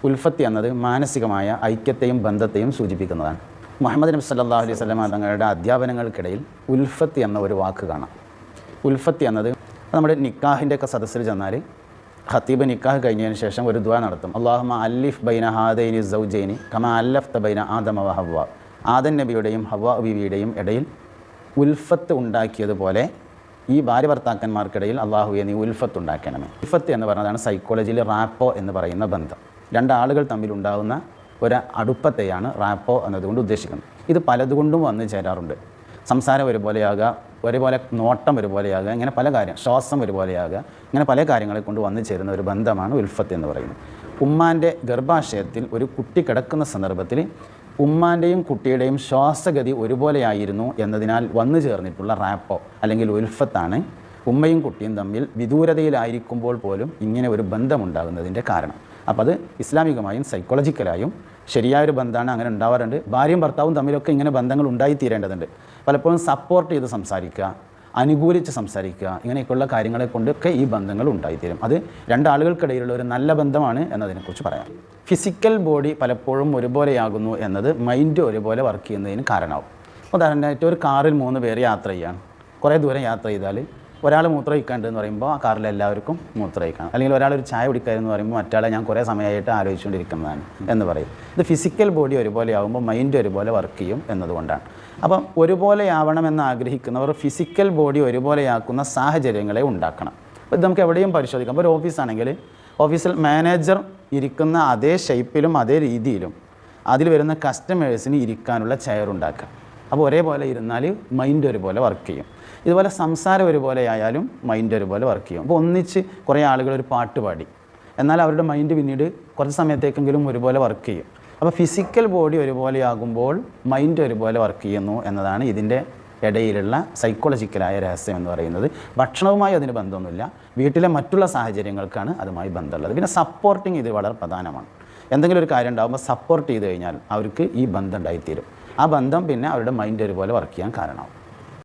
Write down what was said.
ഉൽഫത്തി എന്നത് മാനസികമായ ഐക്യത്തെയും ബന്ധത്തെയും സൂചിപ്പിക്കുന്നതാണ്. മുഹമ്മദ് നബി സല്ലല്ലാഹു അലൈഹി വസല്ലം തങ്ങളുടെ അധ്യാപനങ്ങൾക്കിടയിൽ ഉൽഫത്തി എന്ന ഒരു വാക്ക് കാണാം. ഉൽഫത്തി എന്നത് നമ്മുടെ നിക്കാഹിൻ്റെയൊക്കെ സദസ്സിൽ ചെന്നാൽ ഖത്തീബ് നിക്കാഹ് കഴിഞ്ഞതിന് ശേഷം ഒരു ദുആ നടത്തും. അല്ലാഹുമ്മ അല്ലിഫ് ബൈന ഹാദൈനി സൗജൈനി കമാ അല്ലഫ്ത ബൈന ആദമ വ ഹവ്വ. ആദം നബിയുടെയും ഹവ്വ ബീവിയുടെയും ഇടയിൽ ഉൽഫത്ത് ഉണ്ടാക്കിയതുപോലെ ഈ ഭാര്യ ഭർത്താക്കന്മാർക്കിടയിൽ അള്ളാഹുവെ നീ ഉൽഫത്ത് ഉണ്ടാക്കണമേ. ഉൽഫത്ത് എന്ന് പറയുന്നതാണ് സൈക്കോളജിയിൽ റാപ്പോ എന്ന് പറയുന്ന ബന്ധം. രണ്ടാളുകൾ തമ്മിലുണ്ടാകുന്ന ഒരു അടുപ്പത്തെയാണ് റാപ്പോ എന്നതുകൊണ്ട് ഉദ്ദേശിക്കുന്നത്. ഇത് പലതുകൊണ്ടും വന്നു ചേരാറുണ്ട്. സംസാരം ഒരുപോലെയാകുക, ഒരുപോലെ നോട്ടം ഒരുപോലെയാകുക, ഇങ്ങനെ പല കാര്യം, ശ്വാസം ഒരുപോലെയാകുക, ഇങ്ങനെ പല കാര്യങ്ങളെ കൊണ്ട് വന്നു ചേരുന്ന ഒരു ബന്ധമാണ് ഉൽഫത്ത് എന്ന് പറയുന്നത്. ഉമ്മാൻ്റെ ഗർഭാശയത്തിൽ ഒരു കുട്ടി കിടക്കുന്ന സന്ദർഭത്തിൽ ഉമ്മാൻ്റെയും കുട്ടിയുടെയും ശ്വാസഗതി ഒരുപോലെയായിരുന്നു എന്നതിനാൽ വന്നു ചേർന്നിട്ടുള്ള റാപ്പോ അല്ലെങ്കിൽ ഉൽഫത്താണ് ഉമ്മയും കുട്ടിയും തമ്മിൽ വിദൂരതയിലായിരിക്കുമ്പോൾ പോലും ഇങ്ങനെ ഒരു ബന്ധമുണ്ടാകുന്നതിൻ്റെ കാരണം. അപ്പോൾ അത് ഇസ്ലാമികമായും സൈക്കോളജിക്കലായും ശരിയായൊരു ബന്ധമാണ്, അങ്ങനെ ഉണ്ടാവാറുണ്ട്. ഭാര്യയും ഭർത്താവും തമ്മിലൊക്കെ ഇങ്ങനെ ബന്ധങ്ങൾ ഉണ്ടായിത്തീരേണ്ടതുണ്ട്. പലപ്പോഴും സപ്പോർട്ട് ചെയ്ത് സംസാരിക്കുക, അനുകൂലിച്ച് സംസാരിക്കുക, ഇങ്ങനെയൊക്കെയുള്ള കാര്യങ്ങളെ കൊണ്ടൊക്കെ ഈ ബന്ധങ്ങൾ ഉണ്ടായിത്തീരും. അത് രണ്ടാളുകൾക്കിടയിലുള്ള ഒരു നല്ല ബന്ധമാണ് എന്നതിനെക്കുറിച്ച് പറയാം. ഫിസിക്കൽ ബോഡി പലപ്പോഴും ഒരുപോലെയാകുന്നു എന്നത് മൈൻഡ് ഒരുപോലെ വർക്ക് ചെയ്യുന്നതിന് കാരണമാവും. ഉദാഹരണമായിട്ട് ഒരു കാറിൽ 3 പേര് യാത്ര ചെയ്യാണ്. കുറേ ദൂരം യാത്ര ചെയ്താൽ ഒരാൾ മൂത്രമൊഴിക്കാണ്ടെന്ന് പറയുമ്പോൾ ആ കാറിൽ എല്ലാവർക്കും മൂത്രമൊഴിക്കണം. അല്ലെങ്കിൽ ഒരാളൊരു ചായ കുടിക്കാമെന്ന് പറയുമ്പോൾ മറ്റാളെ ഞാൻ കുറേ സമയമായിട്ട് ആലോചിച്ചുകൊണ്ടിരിക്കുന്നതാണ് എന്ന് പറയും. ഇത് ഫിസിക്കൽ ബോഡി ഒരുപോലെ ആകുമ്പോൾ മൈൻഡ് ഒരുപോലെ വർക്ക് ചെയ്യും എന്നതുകൊണ്ടാണ്. അപ്പം ഒരുപോലെയാവണമെന്ന് ആഗ്രഹിക്കുന്നവർ ഫിസിക്കൽ ബോഡി ഒരുപോലെയാക്കുന്ന സാഹചര്യങ്ങളെ ഉണ്ടാക്കണം. അപ്പോൾ ഇത് നമുക്ക് എവിടെയും പരിശോധിക്കാം. ഇപ്പോൾ ഒരു ഓഫീസാണെങ്കിൽ ഓഫീസിൽ മാനേജർ ഇരിക്കുന്ന അതേ ഷേപ്പിലും അതേ രീതിയിലും അതിൽ വരുന്ന കസ്റ്റമേഴ്സിന് ഇരിക്കാനുള്ള ചെയർ ഉണ്ടാക്കുക. അപ്പോൾ ഒരേപോലെ ഇരുന്നാൽ മൈൻഡ് ഒരുപോലെ വർക്ക് ചെയ്യും. ഇതുപോലെ സംസാരം ഒരുപോലെ ആയാലും മൈൻഡ് ഒരുപോലെ വർക്ക് ചെയ്യും. അപ്പോൾ ഒന്നിച്ച് കുറേ ആളുകൾ ഒരു പാട്ട് പാടി, എന്നാൽ അവരുടെ മൈൻഡ് പിന്നീട് കുറച്ച് സമയത്തേക്കെങ്കിലും ഒരുപോലെ വർക്ക് ചെയ്യും. അപ്പോൾ ഫിസിക്കൽ ബോഡി ഒരുപോലെയാകുമ്പോൾ മൈൻഡ് ഒരുപോലെ വർക്ക് ചെയ്യുന്നു എന്നതാണ് ഇതിൻ്റെ ഇടയിലുള്ള സൈക്കോളജിക്കലായ രഹസ്യം എന്ന് പറയുന്നത്. ഭക്ഷണവുമായി അതിന് ബന്ധമൊന്നുമില്ല, വീട്ടിലെ മറ്റുള്ള സാഹചര്യങ്ങൾക്കാണ് അതുമായി ബന്ധമുള്ളത്. പിന്നെ സപ്പോർട്ടിങ് ഇത് വളരെ പ്രധാനമാണ്. എന്തെങ്കിലും ഒരു കാര്യം ഉണ്ടാകുമ്പോൾ സപ്പോർട്ട് ചെയ്ത് കഴിഞ്ഞാൽ അവർക്ക് ഈ ബന്ധം ഉണ്ടായിത്തീരും. ആ ബന്ധം പിന്നെ അവരുടെ മൈൻഡ് ഒരുപോലെ വർക്ക് ചെയ്യാൻ കാരണമാവും.